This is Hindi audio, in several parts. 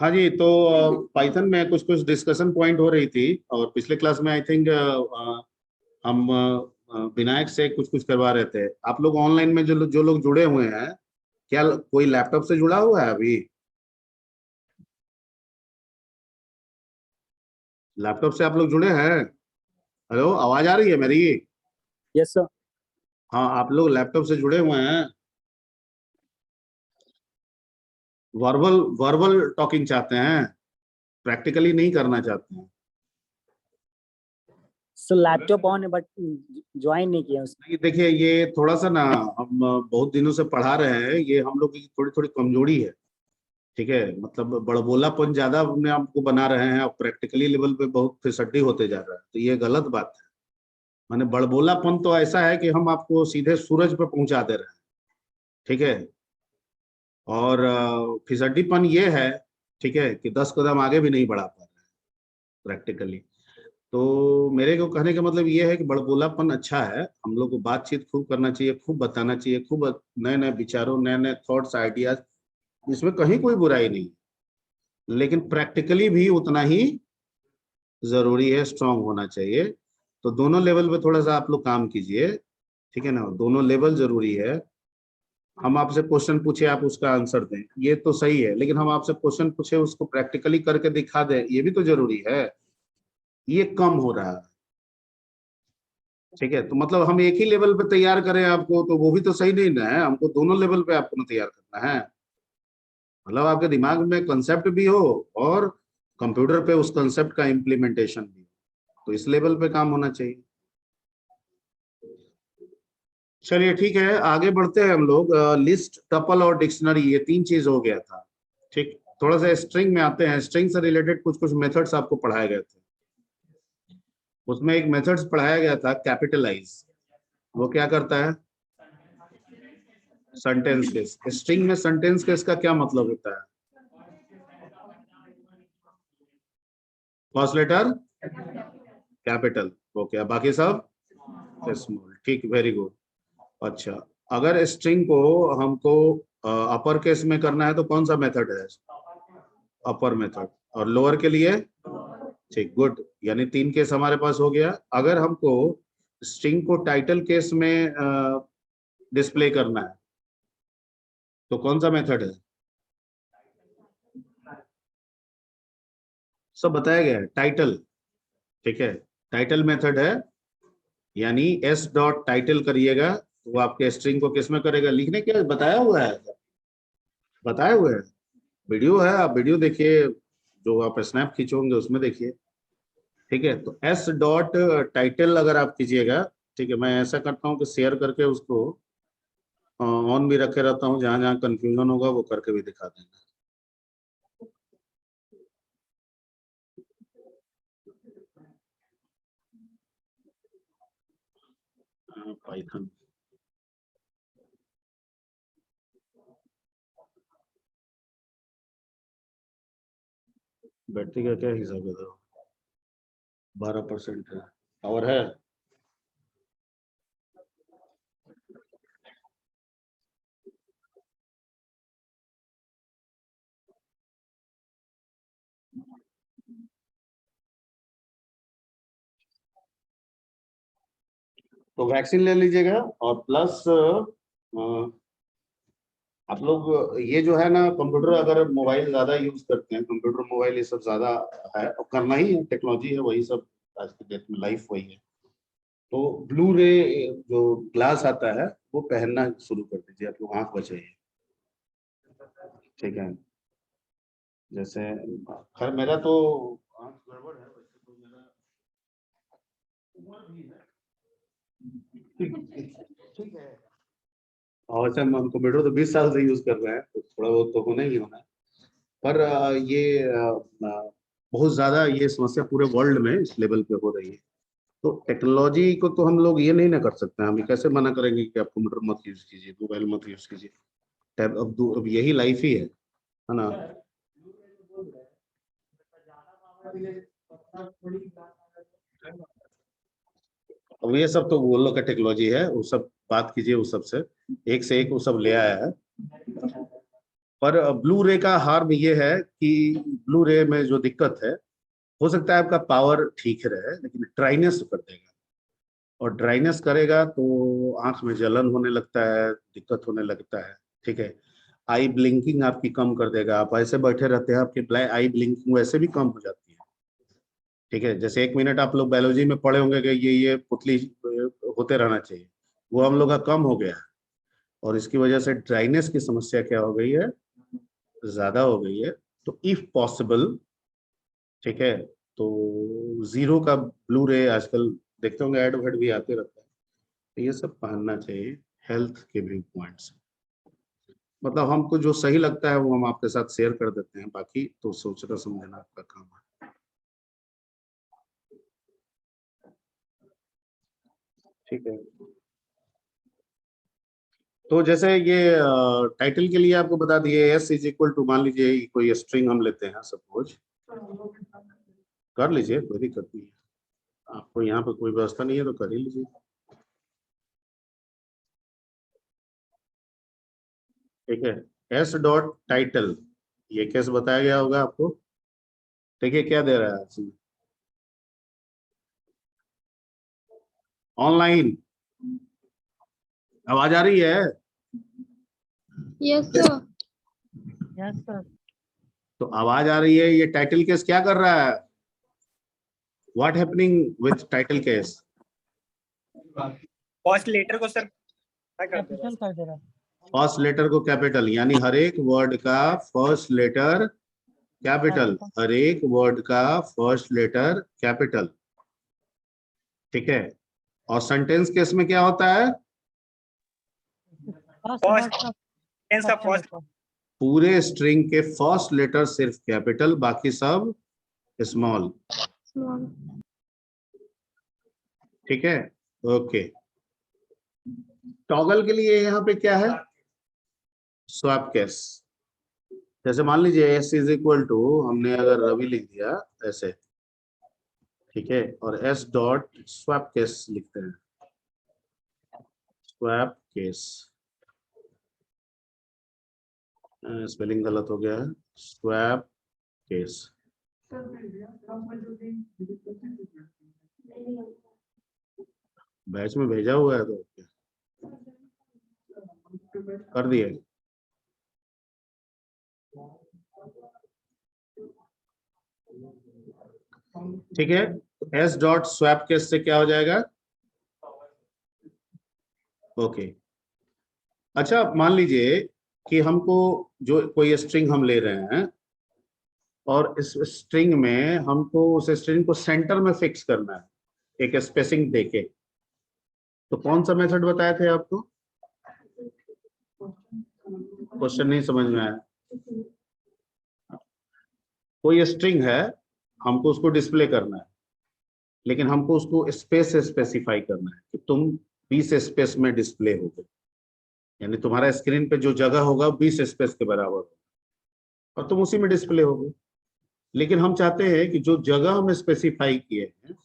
हाँ जी, तो पाइथन में कुछ कुछ डिस्कशन पॉइंट हो रही थी, और पिछले क्लास में आई थिंक हम विनायक से कुछ कुछ करवा रहे थे। आप लोग ऑनलाइन में जो लोग जुड़े हुए हैं, क्या कोई लैपटॉप से जुड़ा हुआ है अभी? लैपटॉप से आप लोग जुड़े हैं? हेलो, आवाज आ रही है मेरी? Yes sir. हाँ, आप लोग लैपटॉप से जुड़े हुए हैं? वर्बल वर्बल टॉकिंग चाहते हैं, प्रैक्टिकली नहीं करना चाहते हैं? सर लैपटॉप ऑन है बट ज्वाइन नहीं किया उसने। नहीं, देखिए, ये थोड़ा सा ना, हम बहुत दिनों से पढ़ा रहे हैं, ये हम लोग की थोड़ी थोड़ी कमजोरी है। ठीक है, मतलब बड़बोलापन ज्यादा अपने आपको बना रहे हैं, और प्रैक्टिकली लेवल पे बहुत फिसड्डी होते जा रहा है, तो ये गलत बात है। माने बड़बोलापन तो ऐसा है कि हम आपको सीधे सूरज पे पहुंचा दे रहे हैं। ठीक है, और फिसड्डीपन ये है, ठीक है, कि 10 कदम आगे भी नहीं बढ़ा पा रहे हैं प्रैक्टिकली। तो मेरे को कहने का मतलब ये है कि बड़बोलापन अच्छा है, हम लोग को बातचीत खूब करना चाहिए, खूब बताना चाहिए, खूब नए नए विचारों, नए नए थॉट्स, आइडियाज, इसमें कहीं कोई बुराई नहीं, लेकिन प्रैक्टिकली भी उतना ही जरूरी है, स्ट्रांग होना चाहिए। तो दोनों लेवल पे थोड़ा सा आप लोग काम कीजिए, ठीक है ना, दोनों लेवल जरूरी है। हम आपसे क्वेश्चन पूछे, आप उसका आंसर दें, ये तो सही है, लेकिन हम आपसे क्वेश्चन पूछे, उसको प्रैक्टिकली करके दिखा दें, ये भी तो जरूरी है। ये कम हो रहा है। ठीक है, तो मतलब हम एक ही लेवल पे तैयार करें आपको, तो वो भी तो सही नहीं ना है, हमको दोनों लेवल पे आपको तैयार करना है। मतलब आपके दिमाग में कंसेप्ट भी हो, और कंप्यूटर पे उस कंसेप्ट का इम्प्लीमेंटेशन भी हो, तो इस लेवल पे काम होना चाहिए। चलिए ठीक है, आगे बढ़ते हैं हम लोग। लिस्ट, टपल और डिक्शनरी, ये तीन चीज हो गया था। ठीक, थोड़ा सा स्ट्रिंग में आते हैं। स्ट्रिंग से रिलेटेड कुछ कुछ मेथड्स आपको पढ़ाए गए थे। उसमें एक मेथड्स पढ़ाया गया था, कैपिटलाइज। वो क्या करता है? Sentence case. स्ट्रिंग में सेंटेंस केस का क्या मतलब होता है? फर्स्ट लेटर कैपिटल, ओके, बाकी सब स्मॉल। ठीक, वेरी गुड। अच्छा, अगर स्ट्रिंग को हमको अपर केस में करना है तो कौन सा मेथड है? अपर मेथड। और लोअर के लिए? ठीक, गुड, यानी तीन केस हमारे पास हो गया। अगर हमको स्ट्रिंग को टाइटल केस में डिस्प्ले करना है तो कौन सा मेथड है? सब बताया गया है, टाइटल। ठीक है, टाइटल मेथड है, यानी एस डॉट टाइटल करिएगा, तो वो आपके स्ट्रिंग को किस में करेगा? लिखने के बताया हुआ है, बताए हुए हैं, वीडियो है, आप वीडियो देखिए, जो आप स्नैप खींचोगे उसमें देखिए। ठीक है, तो एस डॉट टाइटल अगर आप कीजिएगा, ठीक है, मैं ऐसा करता हूँ कि शेयर करके उसको ऑन भी रखे रहता हूँ, जहां जहां कंफ्यूजन होगा वो करके भी दिखा देंगे। पाइथन बैटरी का क्या हिसाब है? 12% है, और है। तो वैक्सीन ले लीजिएगा, और प्लस आप लोग ये जो है ना, कंप्यूटर अगर मोबाइल ज्यादा यूज करते हैं, कंप्यूटर मोबाइल ये सब ज्यादा है, और करना ही है, टेक्नोलॉजी है, वही सब आज की डेट में लाइफ वही है। तो ब्लू रे जो ग्लास आता है वो पहनना शुरू कर दीजिए, आप लोग आंख बचाइए। ठीक है, जैसे खैर मेरा तो आंख गड़बड़ है, वैसे तो मेरा उम्र भी है। ठीक है, और अच्छा, हम कंप्यूटर तो 20 साल से यूज कर रहे हैं, तो थोड़ा बहुत तो होना ही होना है। पर ये बहुत ज्यादा ये समस्या पूरे वर्ल्ड में इस लेवल पे हो रही है। तो टेक्नोलॉजी को तो हम लोग ये नहीं ना कर सकते हैं, हम ये कैसे मना करेंगे कि आप कंप्यूटर मत यूज कीजिए, मोबाइल मत यूज कीजिए। टैब अब यही लाइफ ही है ना। अब ये सब तो वो लोग का टेक्नोलॉजी है, वो सब बात कीजिए उस सब से, एक से एक वो सब ले आया है। पर ब्लू रे का हार्म ये है कि ब्लू रे में जो दिक्कत है, हो सकता है आपका पावर ठीक रहे लेकिन ड्राइनेस कर देगा, और ड्राइनेस करेगा तो आंख में जलन होने लगता है, दिक्कत होने लगता है। ठीक है, आई ब्लिंकिंग आपकी कम कर देगा, आप ऐसे बैठे रहते हैं आपकी आई ब्लिंकिंग वैसे भी कम हो जाती है। ठीक है, जैसे 1 मिनट आप लोग बायोलॉजी में पढ़े होंगे कि ये पुतली होते रहना चाहिए, वो हम लोग का कम हो गया है, और इसकी वजह से ड्राइनेस की समस्या क्या हो गई है, ज्यादा हो गई है। तो इफ पॉसिबल, ठीक है, तो जीरो का ब्लू रे आजकल देखते होंगे, एड वेड भी आते रहता है, तो ये सब पहनना चाहिए हेल्थ के भी पॉइंट्स। मतलब हमको जो सही लगता है वो हम आपके साथ शेयर कर देते हैं, बाकी तो सोचना समझना आपका काम है। ठीक है, तो जैसे ये टाइटल के लिए आपको बता दिए, एस इज इक्वल टू, मान लीजिए कोई स्ट्रिंग हम लेते हैं सपोज, कर लीजिए कोई दिक्कत नहीं है, आपको यहाँ पे कोई व्यवस्था नहीं है तो कर ही लीजिए। ठीक है, एस डॉट टाइटल, ये कैसे बताया गया होगा आपको, देखिए क्या दे रहा है इसमें, ऑनलाइन आवाज आ रही है? Yes sir. Yes sir. तो आवाज आ रही है, ये टाइटल केस क्या कर रहा है, what happening with title case? First letter को सर क्या करते कैपिटल कर दे रहा। फर्स्ट लेटर को कैपिटल, यानी हर एक वर्ड का फर्स्ट लेटर कैपिटल, हर एक वर्ड का फर्स्ट लेटर कैपिटल। ठीक है, और सेंटेंस केस में क्या होता है, फर्स्ट टेंस का फर्स्ट पूरे स्ट्रिंग के फर्स्ट लेटर सिर्फ कैपिटल, बाकी सब स्मॉल। ठीक है, ओके। टॉगल के लिए यहाँ पे क्या है, स्वैप केस। जैसे मान लीजिए एस इज इक्वल टू, हमने अगर रवि लिख दिया ऐसे, ठीक है, और एस डॉट स्वैप केस लिखते हैं, स्वैप केस, स्पेलिंग गलत हो गया है, स्वैप केस। बैच में भेजा हुआ है तो कर दिए। ठीक है, एस डॉट स्वैप केस से क्या हो जाएगा, ओके। अच्छा, मान लीजिए कि हमको जो कोई स्ट्रिंग हम ले रहे हैं, और इस स्ट्रिंग में हमको उस स्ट्रिंग को सेंटर में फिक्स करना है एक स्पेसिंग देके, तो कौन सा मेथड बताए थे आपको, क्वेश्चन नहीं समझ में आया? कोई स्ट्रिंग है, हमको उसको डिस्प्ले करना है, लेकिन हमको उसको स्पेस से स्पेसिफाई करना है कि तुम 20 स्पेस में डिस्प्ले होगे, यानी तुम्हारा स्क्रीन पे जो जगह होगा 20 स्पेस के बराबर होगा, और तुम उसी में डिस्प्ले होगे। लेकिन हम चाहते हैं कि जो जगह हम स्पेसिफाई किए हैं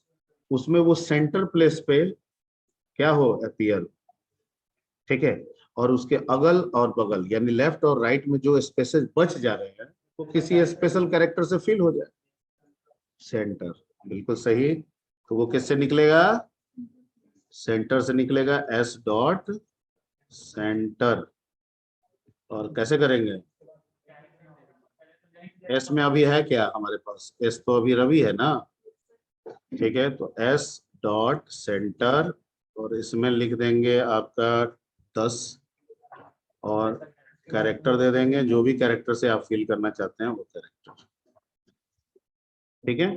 उसमें वो सेंटर प्लेस पे क्या हो, अपीयर। ठीक है, और उसके अगल और बगल यानी लेफ्ट और राइट में जो स्पेसेस बच जा रहे हैं वो किसी स्पेशल कैरेक्टर से फिल हो जाए, सेंटर, बिल्कुल सही। तो वो किससे निकलेगा, सेंटर से निकलेगा, एस डॉट सेंटर। और कैसे करेंगे, एस में अभी है क्या हमारे पास, एस तो अभी रवि है ना, ठीक है, तो एस डॉट सेंटर, और इसमें लिख देंगे आपका 10, और कैरेक्टर दे देंगे, जो भी कैरेक्टर से आप फिल करना चाहते हैं वो कैरेक्टर। ठीक है,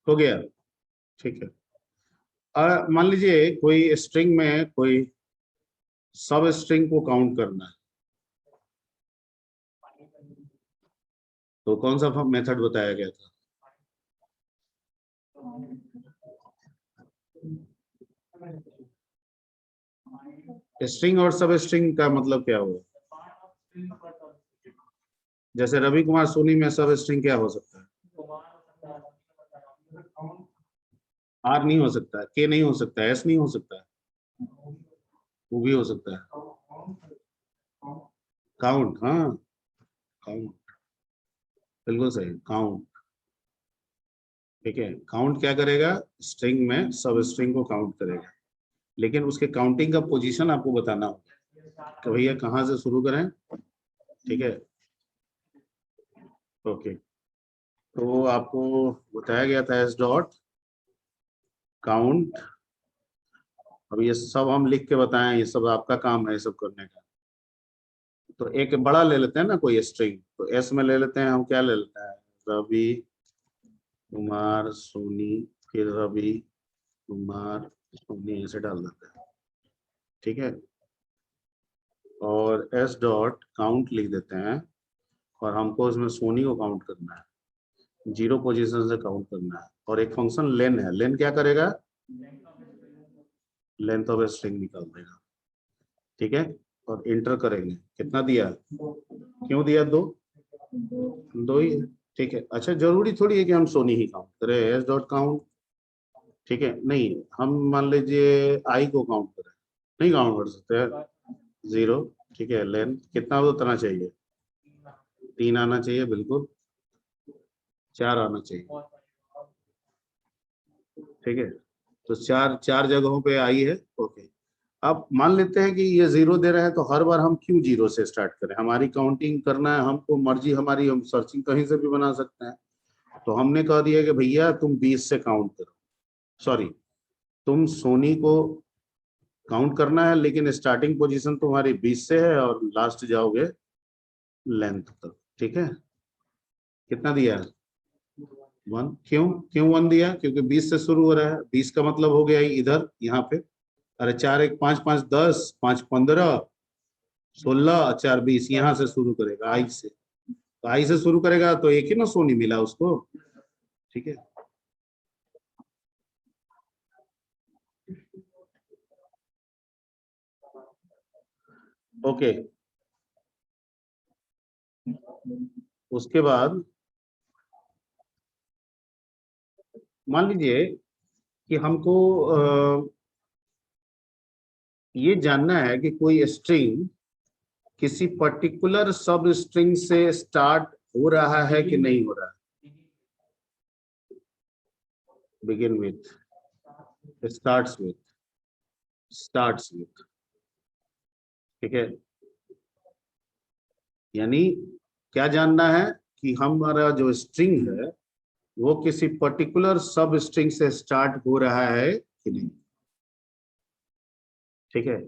हो गया, ठीक है। मान लीजिए कोई स्ट्रिंग में कोई सब स्ट्रिंग को काउंट करना है, तो कौन सा मेथड बताया गया था? स्ट्रिंग और सब स्ट्रिंग का मतलब क्या हुआ? जैसे रवि कुमार सोनी में सब स्ट्रिंग क्या हो सकता है? आर नहीं हो सकता, के नहीं हो सकता, एस नहीं हो सकता, वो भी हो सकता है काउंट। हाँ, काउंट, बिल्कुल सही, काउंट। ठीक है, काउंट क्या करेगा? स्ट्रिंग में सब स्ट्रिंग को काउंट करेगा, लेकिन उसके काउंटिंग का पोजीशन आपको बताना होगा कि भैया कहाँ से शुरू करें। ठीक है, ओके। तो आपको बताया गया था एस डॉट काउंट। अब ये सब हम लिख के बताएं, ये सब आपका काम है ये सब करने का। तो एक बड़ा ले लेते हैं ना कोई स्ट्रिंग, तो एस में ले लेते हैं हम, क्या ले लेते हैं? रवि कुमार सोनी, फिर रवि कुमार सोनी ऐसे डाल देते हैं। ठीक है, और एस डॉट काउंट लिख देते हैं, और हमको इसमें सोनी को काउंट करना है, 0 पोजीशन से काउंट करना है। और एक फंक्शन लेन है, लेन क्या करेगा? लेंथ ऑफ स्ट्रिंग निकाल देगा। ठीक है, और इंटर करेंगे, कितना दिया? क्यों दिया? 2 ही है। ठीक है, अच्छा जरूरी थोड़ी है कि हम सोनी ही काउंट करें, एस डॉट काउंट। ठीक है, नहीं, हम मान लीजिए आई को काउंट करें, नहीं काउंट कर सकते, 0। ठीक है, लेंथ कितना उतना चाहिए? 3 आना चाहिए, बिल्कुल 4 आना चाहिए। ठीक है, तो चार जगहों पे आई है। ओके, अब मान लेते हैं कि ये 0 दे रहे हैं, तो हर बार हम क्यों 0 से स्टार्ट करें? हमारी काउंटिंग करना है हमको, मर्जी हमारी, हम सर्चिंग कहीं से भी बना सकते हैं। तो हमने कह दिया कि भैया तुम 20 से काउंट करो, सॉरी, तुम सोनी को काउंट करना है, लेकिन स्टार्टिंग पोजीशन तुम्हारी 20 से है और लास्ट जाओगे लेंथ तक। ठीक है, कितना दिया है? 1। क्यों 1 दिया? क्योंकि 20 से शुरू हो रहा है, 20 का मतलब हो गया इधर, यहाँ पे। अरे 4 1 5 5 10, 5 15, 16, 4 20, यहाँ से शुरू करेगा आई से। तो आई से शुरू करेगा तो एक ही ना सोनी मिला उसको। ठीक है, ओके। उसके बाद मान लीजिए कि हमको ये जानना है कि कोई स्ट्रिंग किसी पर्टिकुलर सब स्ट्रिंग से स्टार्ट हो रहा है कि नहीं हो रहा है। Begin with, starts with. ठीक है, यानी क्या जानना है कि हमारा जो स्ट्रिंग है वो किसी पर्टिकुलर सब स्ट्रिंग से स्टार्ट हो रहा है कि नहीं। ठीक है,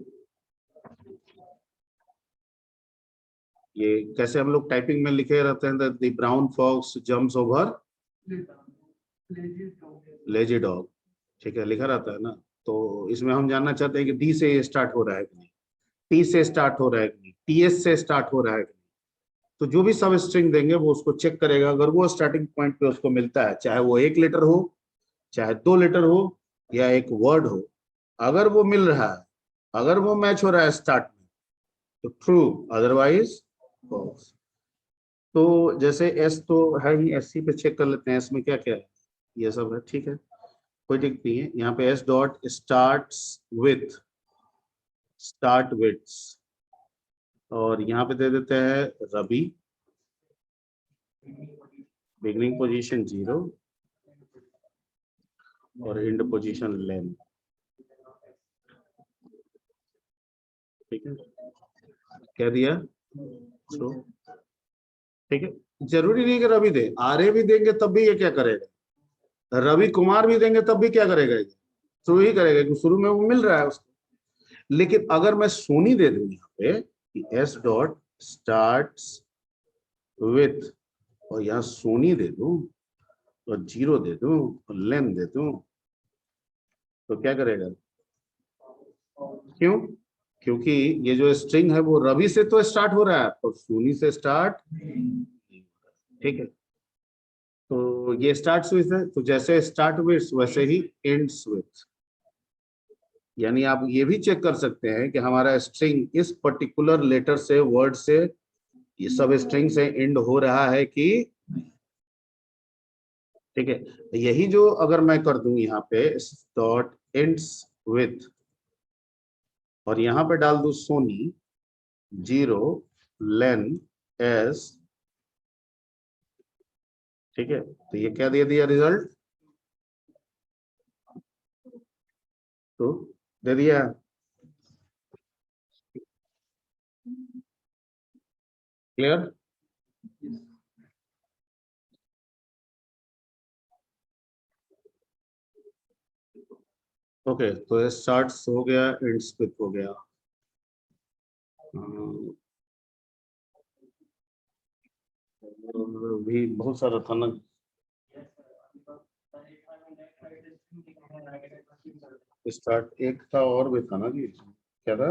ये कैसे हम लोग टाइपिंग में लिखे रहते हैं, the brown fox jumps over lazy dog. ठीक है, लिखा रहता है ना। तो इसमें हम जानना चाहते हैं कि डी से स्टार्ट हो रहा है कि नहीं, टी से स्टार्ट हो रहा है कि नहीं, टीएस से स्टार्ट हो रहा है कि नहीं। तो जो भी सब स्ट्रिंग देंगे वो उसको चेक करेगा, अगर वो स्टार्टिंग पॉइंट पे उसको मिलता है, चाहे वो 1 लेटर हो, चाहे 2 लेटर हो, या एक वर्ड हो, अगर वो मिल रहा है, अगर वो मैच हो रहा है स्टार्ट में, तो ट्रू, अदरवाइज फॉल्स। तो जैसे एस तो है ही, एस सी पे चेक कर लेते हैं, एस में क्या क्या है, ये सब है। ठीक है, कोई दिक्कत नहीं है। यहाँ पे एस डॉट स्टार्ट विथ, और यहाँ पे दे देते हैं रवि, बिगनिंग पोजीशन 0 और एंड पोजीशन लेन। ठीक है, क्या दिया? तो ठीक है, जरूरी नहीं कि रवि दे, आर्य भी देंगे तब भी ये क्या करेगा, रवि कुमार भी देंगे तब भी क्या करेगा, ये शुरू ही करेगा क्योंकि शुरू में वो मिल रहा है उसको। लेकिन अगर मैं सोनी दे दूं यहाँ पे एस डॉट स्टार्ट विथ, और यहाँ सोनी दे दूं, और 0 दे दूं और लेन दे दूं तो क्या करेगा? क्यों? क्योंकि ये जो स्ट्रिंग है वो रवि से तो स्टार्ट हो रहा है और सोनी से स्टार्ट, ठीक है। तो ये स्टार्ट्स विथ है, तो जैसे स्टार्ट विथ वैसे ही एंड्स विथ। यानी आप ये भी चेक कर सकते हैं कि हमारा स्ट्रिंग इस पर्टिकुलर लेटर से, वर्ड से, ये सब स्ट्रिंग से एंड हो रहा है कि, ठीक है। यही जो अगर मैं कर दूं यहाँ पे डॉट एंड्स विथ और यहाँ पे डाल दूं सोनी 0 लेन एस, ठीक है, तो ये क्या दे दिया रिजल्ट? तो दे दिया। क्लियर? ओके, तो स्टार्ट्स हो गया, एंड्स विथ हो गया। और भी बहुत सारा था ना, स्टार्ट एक था और भी था ना जी, क्या था?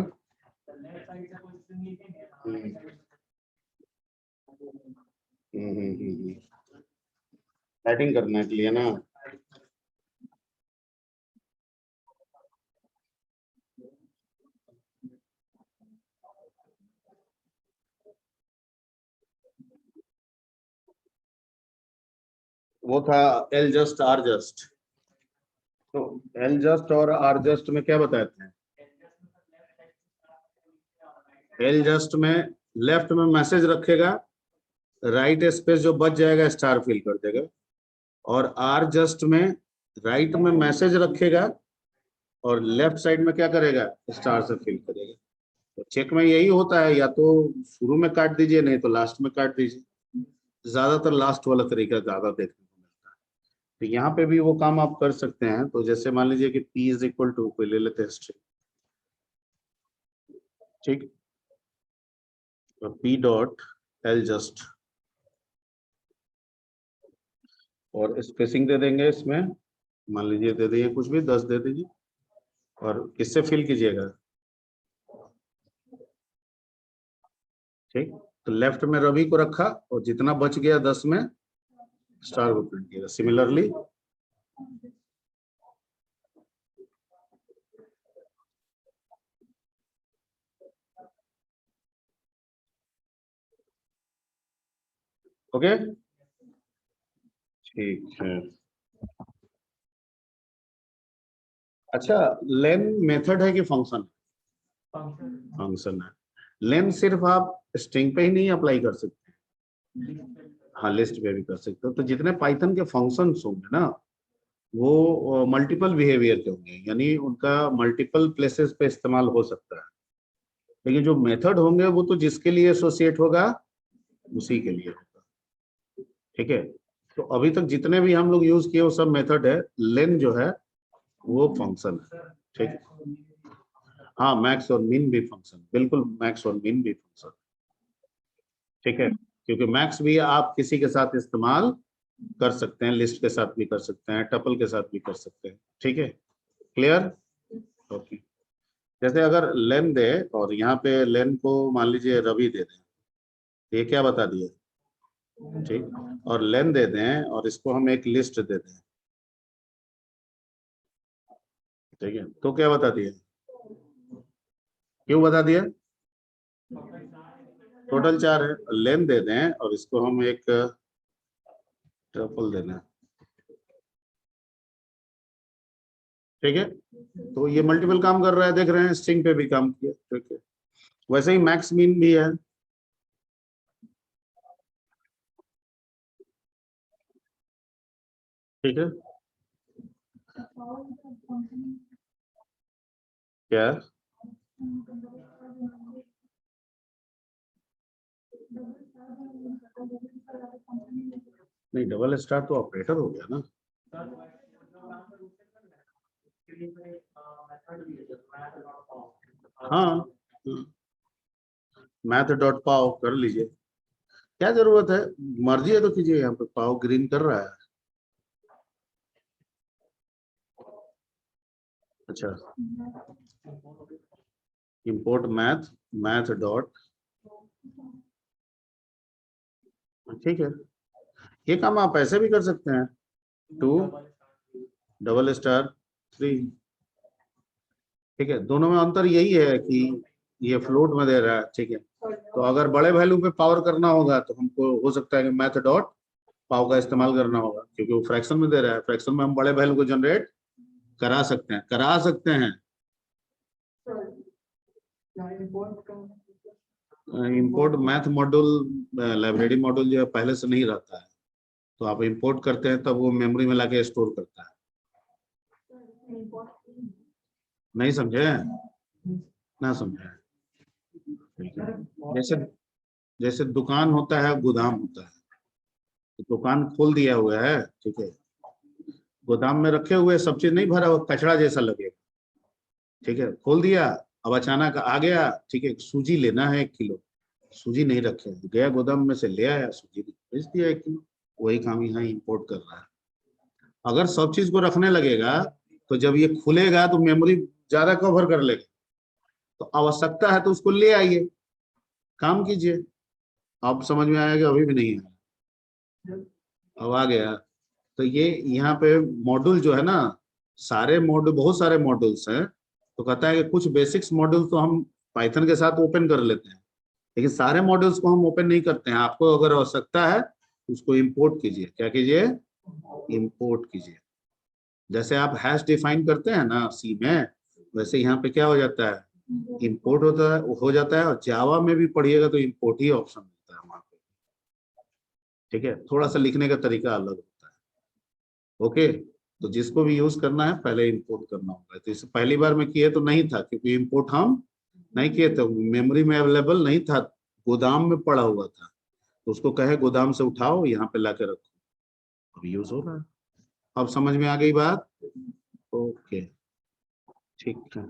एडिंग करने के लिए ना। वो था एल जस्ट आर जस्ट। तो एल जस्ट और आर जस्ट में क्या बताते हैं? एल जस्ट में लेफ्ट में मैसेज रखेगा, राइट स्पेस जो बच जाएगा स्टार फिल कर देगा, और आर जस्ट में राइट में मैसेज रखेगा और लेफ्ट साइड में क्या करेगा? स्टार से फिल करेगा। तो चेक में यही होता है, या तो शुरू में काट दीजिए, नहीं तो लास्ट में काट दीजिए। ज्यादातर लास्ट वाला तरीका ज्यादा देखने को मिलता है। तो यहाँ पे भी वो काम आप कर सकते हैं। तो जैसे मान लीजिए कि P इज इक्वल टू, कोई ले लेते हैं स्ट्रिंग, ठीक, तो P डॉट एल जस्ट और स्पेसिंग दे देंगे इसमें, मान लीजिए दे दीजिए कुछ भी 10 दे दीजिए, और किससे फिल कीजिएगा? ठीक, तो लेफ्ट में रवि को रखा और जितना बच गया 10 में स्टार को प्रिंट किया। सिमिलरली ओके, ठीक है। अच्छा, लेन मेथड है कि फंक्शन? फंक्शन है। लेन सिर्फ आप स्ट्रिंग पे ही नहीं अप्लाई कर सकते, हाँ लिस्ट पे भी कर सकते हो। तो जितने पाइथन के फंक्शंस होंगे ना, वो मल्टीपल बिहेवियर के होंगे, यानी उनका मल्टीपल प्लेसेस पे इस्तेमाल हो सकता है। लेकिन जो मेथड होंगे वो तो जिसके लिए एसोसिएट होगा उसी के लिए होगा, ठीक है। तो अभी तक जितने भी हम लोग यूज किए वो सब मेथड है, लेन जो है वो फंक्शन है, ठीक। हाँ, मैक्स और मिन भी फंक्शन, बिल्कुल मैक्स और मिन भी फंक्शन, ठीक है। क्योंकि मैक्स भी आप किसी के साथ इस्तेमाल कर सकते हैं, लिस्ट के साथ भी कर सकते हैं, टपल के साथ भी कर सकते हैं, ठीक है। क्लियर? ओके। जैसे अगर लेन दे और यहाँ पे लेन को मान लीजिए रवि दे दें, ये क्या बता दिए? ठीक, और लेन दे दें और इसको हम एक लिस्ट दे दें, ठीक है, तो क्या बता दिया? क्यों बता दिया? टोटल 4 है, लेन दे दें और इसको हम एक ट्रिपल देना, ठीक है। तो ये मल्टीपल काम कर रहा है, देख रहे हैं, स्ट्रिंग पे भी काम किया, ठीक है। वैसे ही मैक्स मीन भी है, ठीक है। क्या? नहीं, डबल स्टार तो ऑपरेटर हो गया ना। हाँ, मैथ डॉट पाव कर लीजिए, क्या जरूरत है, मर्जी है तो कीजिए। यहाँ पे पाव ग्रीन कर रहा है, अच्छा, import math dot, ठीक है, ये काम आप ऐसे भी कर सकते हैं, 2 ठीक है। दोनों में अंतर यही है कि ये फ्लोट में दे रहा है, ठीक है। तो अगर बड़े वैल्यू पे पावर करना होगा तो हमको हो सकता है कि मैथ डॉट पावर का इस्तेमाल करना होगा, क्योंकि वो फ्रैक्शन में दे रहा है। फ्रैक्शन में हम बड़े वैल्यू को जनरेट करा सकते हैं। Import math module, library module जो है पहले से नहीं रहता है, तो आप इंपोर्ट करते हैं तब वो मेमोरी में लाके स्टोर करता है। नहीं समझे? ना समझे? जैसे जैसे दुकान होता है, गोदाम होता है, तो दुकान खोल दिया हुआ है, ठीक है, गोदाम में रखे हुए सब चीज नहीं भरा हुआ, कचरा जैसा लगेगा, ठीक है। खोल दिया, अब अचानक आ गया, ठीक है, सूजी लेना है 1 किलो, सूजी नहीं रखे, गया गोदाम में से ले आया सूजी, बेच दिया 1 किलो। वही काम यहाँ इंपोर्ट कर रहा है। अगर सब चीज को रखने लगेगा तो जब ये खुलेगा तो मेमोरी ज्यादा कवर कर लेगा, तो आवश्यकता है तो उसको ले आइए, काम कीजिए। आप समझ में आया कि अभी भी नहीं है? अब आ गया। तो ये यहाँ पे मॉड्यूल जो है ना, सारे मॉड्यूल, बहुत सारे मॉड्यूल्स हैं, तो कहता है कि कुछ बेसिक्स मॉड्यूल तो हम पाइथन के साथ ओपन कर लेते हैं, लेकिन सारे मॉड्यूल्स को हम ओपन नहीं करते हैं। आपको अगर आवश्यकता है तो उसको इंपोर्ट कीजिए। क्या कीजिए? इंपोर्ट कीजिए। जैसे आप हैश डिफाइन करते हैं ना सी में, वैसे यहाँ पे क्या हो जाता है, इंपोर्ट हो जाता है। और जावा में भी पढ़िएगा तो इंपोर्ट ही ऑप्शन होता है वहां पे, ठीक है। थोड़ा सा लिखने का तरीका अलग होता है, ओके। तो जिसको भी यूज करना है पहले इंपोर्ट करना होगा। तो इसे पहली बार में किए तो नहीं था, क्योंकि इंपोर्ट हम नहीं किए थे, मेमोरी में अवेलेबल नहीं था, गोदाम में पड़ा हुआ था। तो उसको कहे गोदाम से उठाओ, यहाँ पे लाके रखो, अब यूज हो रहा है। अब समझ में आ गई बात? ओके, ठीक है।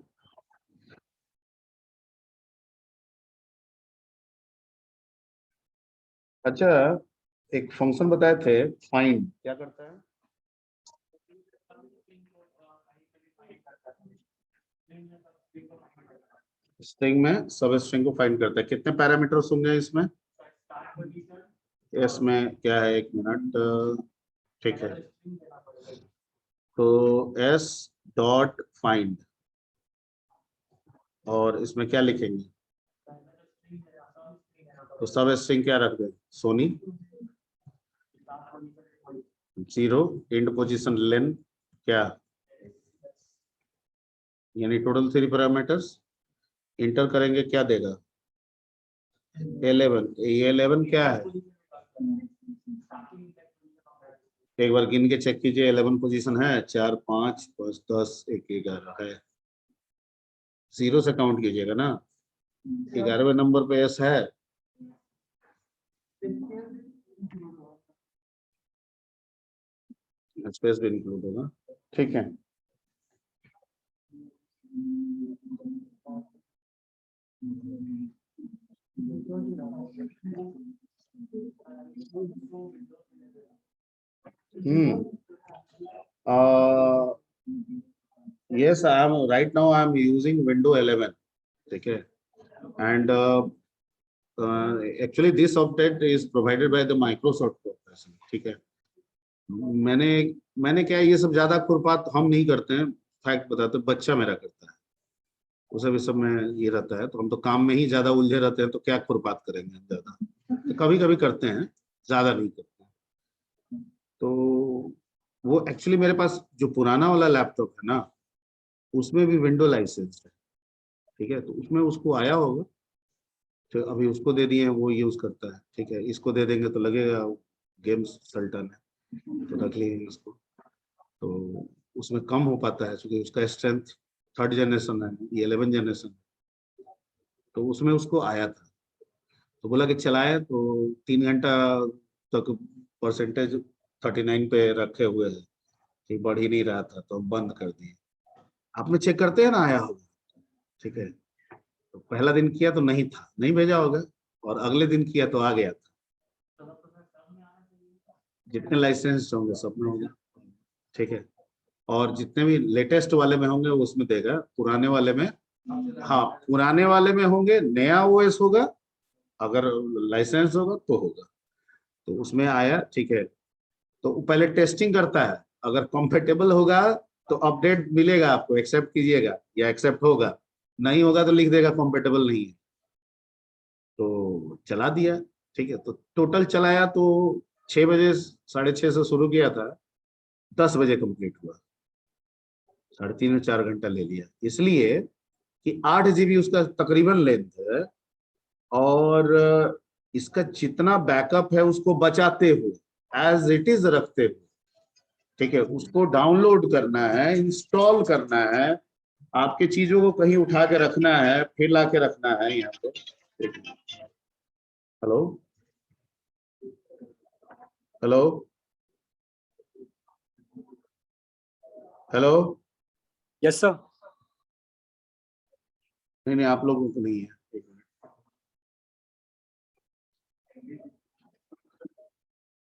अच्छा, एक फंक्शन बताए थे फाइंड, क्या करता है? स्ट्रिंग में सब स्ट्रिंग को फाइंड करता है। कितने पैरामीटर्स होंगे इसमें? इसमें क्या है, 1 मिनट, ठीक है। तो एस डॉट फाइंड, और इसमें क्या लिखेंगे? तो सब स्ट्रिंग क्या रख दे? सोनी 0, इंड पोजीशन लेन क्या, यानी टोटल 3 पैरामीटर्स। इंटर करेंगे, क्या देगा? 11। ये 11 क्या है? एक बार गिन के चेक कीजिए, 11 पोजीशन है, 4 5 5 10 1 11 है। 0 से काउंट कीजिएगा ना। 11वें नंबर पे एस है, स्पेस भी इंक्लूड होगा, ठीक है। yes, I am right now I am using Windows 11, ठीक है। And actually this update is provided by the Microsoft Corporation, ठीक है। मैंने मैंने क्या, ये सब ज्यादा खुरपात हम नहीं करते हैं, फैक्ट बताते, बच्चा मेरा करता है, उसे भी सब में ये रहता है। तो हम तो काम में ही ज्यादा उलझे रहते हैं, तो क्या खुरपात करेंगे हम ज्यादा, तो कभी कभी करते हैं, ज्यादा नहीं करते हैं। तो वो एक्चुअली मेरे पास जो पुराना वाला लैपटॉप है ना, उसमें भी विंडो लाइसेंस है, ठीक है। तो उसमें उसको आया होगा, तो अभी उसको दे दिए हैं, वो यूज करता है, ठीक है। इसको दे देंगे तो लगेगा गेम्स सल्टन है, तो रख लेंगे इसको। तो उसमें कम हो पाता है, क्योंकि उसका स्ट्रेंथ 3rd जनरेशन है, ये 11 जनरेशन। तो उसमें उसको आया था, तो बोला कि चलाए, तो 3 घंटा तक परसेंटेज 39 पे रखे हुए है, कि बढ़ ही नहीं रहा था, तो बंद कर दिए। आपने चेक करते हैं ना, आया होगा, ठीक है। तो पहला दिन किया तो नहीं था, नहीं भेजा होगा, और अगले दिन किया तो आ गया था। जितने लाइसेंस होंगे सब में होगा, ठीक है। और जितने भी लेटेस्ट वाले में होंगे वो उसमें देगा, पुराने वाले में, हाँ पुराने वाले में होंगे, नया ओएस होगा, अगर लाइसेंस होगा तो होगा। तो उसमें आया, ठीक है, तो पहले टेस्टिंग करता है, अगर कंफर्टेबल होगा तो अपडेट मिलेगा आपको, एक्सेप्ट कीजिएगा या एक्सेप्ट होगा, नहीं होगा तो लिख देगा कंफर्टेबल नहीं है, तो चला दिया। ठीक है, तो टोटल चलाया तो 6 बजे, 6:30 से शुरू किया था, 10 बजे कंप्लीट हुआ, 3.5 से 4 घंटा ले लिया, इसलिए कि 8 GB उसका तकरीबन लेंथ है, और इसका जितना बैकअप है उसको बचाते हुए, एज इट इज रखते हुए, ठीक है, उसको डाउनलोड करना है, इंस्टॉल करना है, आपके चीजों को कहीं उठा के रखना है, फिर ला के रखना है यहाँ पे। Hello hello hello, yes sir. नहीं नहीं, आप लोगों को नहीं है, एक मिनट।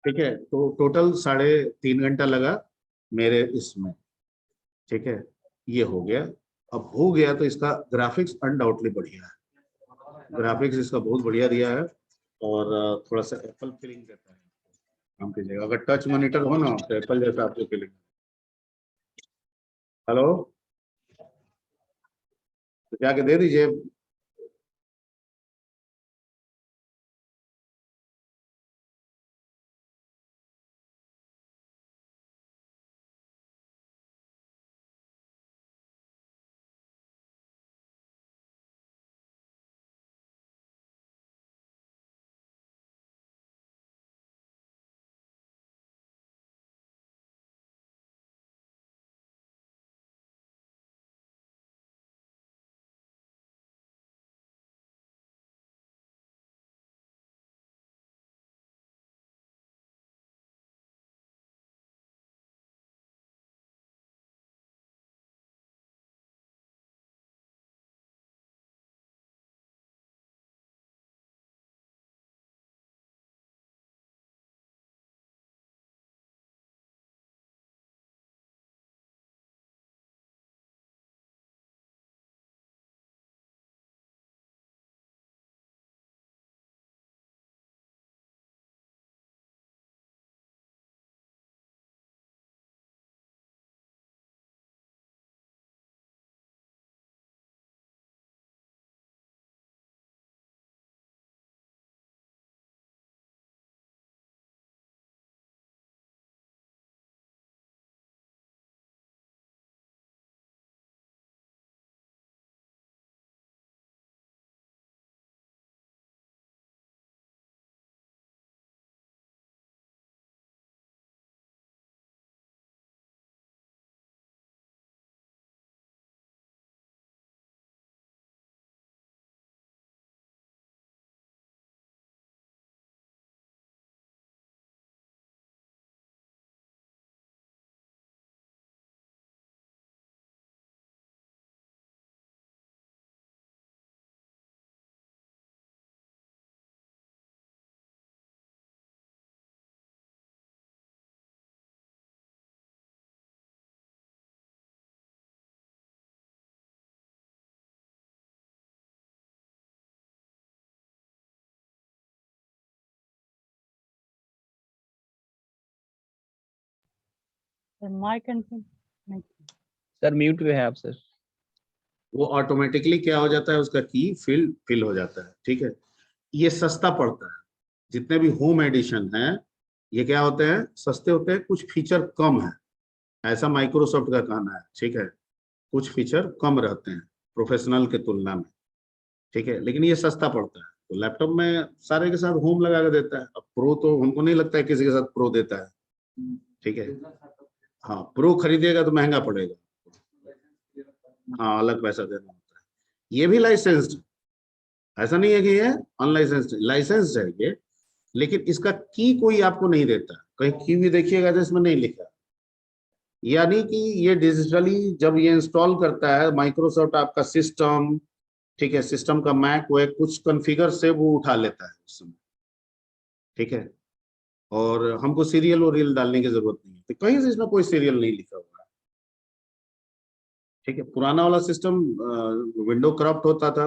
ठीक है, तो टोटल 3.5 घंटा लगा मेरे इसमें, ठीक है, ये हो गया। अब हो गया तो इसका ग्राफिक्स अनडाउटली बढ़िया है, ग्राफिक्स इसका बहुत बढ़िया दिया है, और थोड़ा सा एप्पल फीलिंग देता है काम कीजिएगा, अगर टच मॉनिटर हो ना तो एप्पल जैसा आपको फीलिंग। हेलो, तो जाके दे दीजिए। माइक एंड सर म्यूट पे है आप सर। वो ऑटोमेटिकली क्या हो जाता है, उसका की फिल हो जाता है, ठीक है। ये सस्ता पड़ता है, जितने भी होम एडिशन है ये क्या होते हैं, सस्ते होते हैं, कुछ फीचर कम है, ऐसा माइक्रोसॉफ्ट का कहना है, ठीक है, कुछ फीचर कम रहते हैं प्रोफेशनल के तुलना में, ठीक है, लेकिन ये सस्ता पड़ता है। तो लैपटॉप में सारे के साथ होम लगा के देता है, अब प्रो तो हमको नहीं लगता है किसी के साथ प्रो देता है, ठीक है, हाँ प्रो खरीदिएगा तो महंगा पड़ेगा, हाँ अलग पैसा देना होता है। ये भी लाइसेंस्ड, ऐसा नहीं है कि ये अनलाइसेंस्ड, लाइसेंस्ड है ये, लेकिन इसका की कोई आपको नहीं देता, कहीं की भी देखिएगा तो इसमें नहीं लिखा, यानी कि ये डिजिटली जब ये इंस्टॉल करता है माइक्रोसॉफ्ट आपका सिस्टम, ठीक है, सिस्टम का मैक वो कुछ कॉन्फ़िगर से वो उठा लेता है उस समय, ठीक है, और हमको सीरियल और रील डालने की जरूरत नहीं है, तो कहीं से इसमें कोई सीरियल नहीं लिखा हुआ है, ठीक है। पुराना वाला सिस्टम विंडो करप्ट होता था,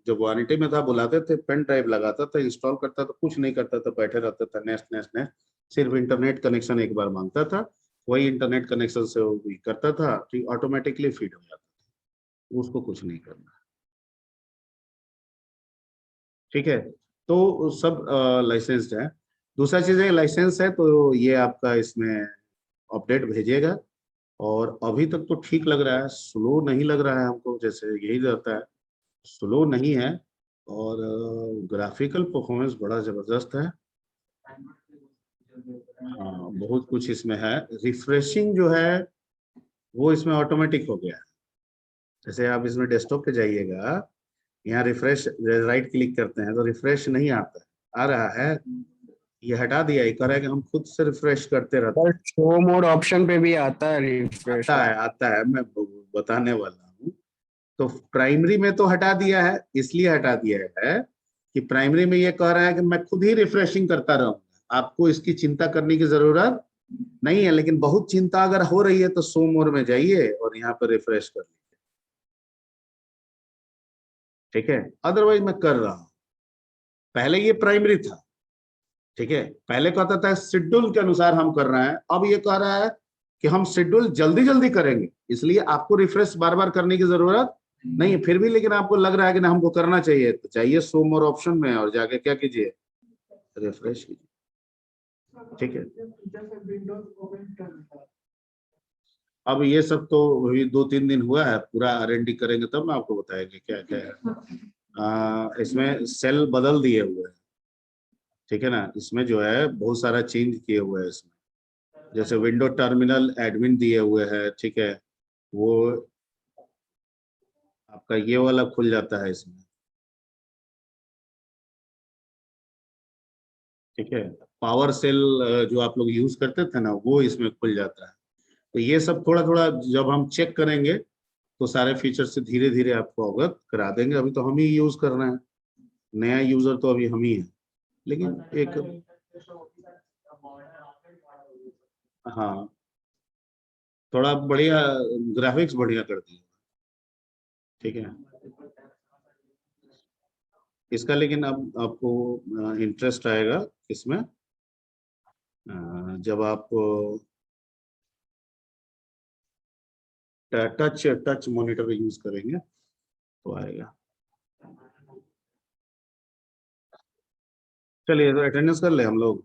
जब वारंटी में था बुलाते थे, पेन ड्राइव लगाता था, इंस्टॉल करता था, कुछ नहीं करता था, बैठे रहता था, नेक्स्ट नेक्स्ट नेक्स्ट, सिर्फ इंटरनेट कनेक्शन एक बार मांगता था, वही इंटरनेट कनेक्शन से वो भी करता था, ठीक ऑटोमेटिकली फीड हो जाता था, उसको कुछ नहीं करना। ठीक है, तो सब लाइसेंस्ड है। दूसरा चीज है, लाइसेंस है तो ये आपका इसमें अपडेट भेजिएगा। और अभी तक तो ठीक लग रहा है, स्लो नहीं लग रहा है हमको, जैसे यही रहता है, स्लो नहीं है। और ग्राफिकल परफॉर्मेंस बड़ा जबरदस्त है। हाँ, बहुत कुछ इसमें है। रिफ्रेशिंग जो है वो इसमें ऑटोमेटिक हो गया है। जैसे आप इसमें डेस्कटॉप पे जाइएगा, यहाँ रिफ्रेश राइट क्लिक करते हैं तो रिफ्रेश नहीं आता है, आ रहा है, ये हटा दिया, ये कह रहा है कि हम खुद से रिफ्रेश करते रहते हैं। पर शो मोड ऑप्शन पे भी आता है रिफ्रेश। आता है, मैं बताने वाला हूँ। तो प्राइमरी में तो हटा दिया है, इसलिए हटा दिया है कि प्राइमरी में ये कह रहा है कि मैं खुद ही रिफ्रेशिंग करता रहूंगा, आपको इसकी चिंता करने की जरूरत नहीं है। लेकिन बहुत चिंता अगर हो रही है तो शो मोड में जाइए और यहाँ पर रिफ्रेश कर लीजिए। ठीक है, अदरवाइज मैं कर रहा हूं। पहले ये प्राइमरी था, ठीक है, पहले कहता था शेड्यूल के अनुसार हम कर रहे हैं, अब ये कह रहा है कि हम शेड्यूल जल्दी जल्दी करेंगे, इसलिए आपको रिफ्रेश बार बार करने की जरूरत नहीं है। फिर भी लेकिन आपको लग रहा है कि ना हमको करना चाहिए, तो चाहिए शो मोर ऑप्शन में और जाके क्या कीजिए, रिफ्रेश कीजिए। ठीक है, अब ये सब तो अभी 2-3 दिन हुआ है, पूरा R&D करेंगे तब मैं आपको बताएंगे क्या क्या है। इसमें सेल बदल दिए हुए हैं, ठीक है ना, इसमें जो है बहुत सारा चेंज किए हुए हैं इसमें। जैसे विंडो टर्मिनल एडमिन दिए हुए हैं, ठीक है, वो आपका ये वाला खुल जाता है इसमें। ठीक है, पावर सेल जो आप लोग यूज करते थे ना, वो इसमें खुल जाता है। तो ये सब थोड़ा थोड़ा जब हम चेक करेंगे तो सारे फीचर से धीरे धीरे आपको अवगत करा देंगे। अभी तो हम ही यूज कर रहे हैं, नया यूजर तो अभी हम ही है, लेकिन एक, हाँ, थोड़ा बढ़िया ग्राफिक्स बढ़िया कर दिए। ठीक है, इसका लेकिन अब आपको इंटरेस्ट आएगा इसमें जब आप टच टच मॉनिटर यूज करेंगे तो आएगा। चलिए, तो अटेंडेंस कर ले हम लोग।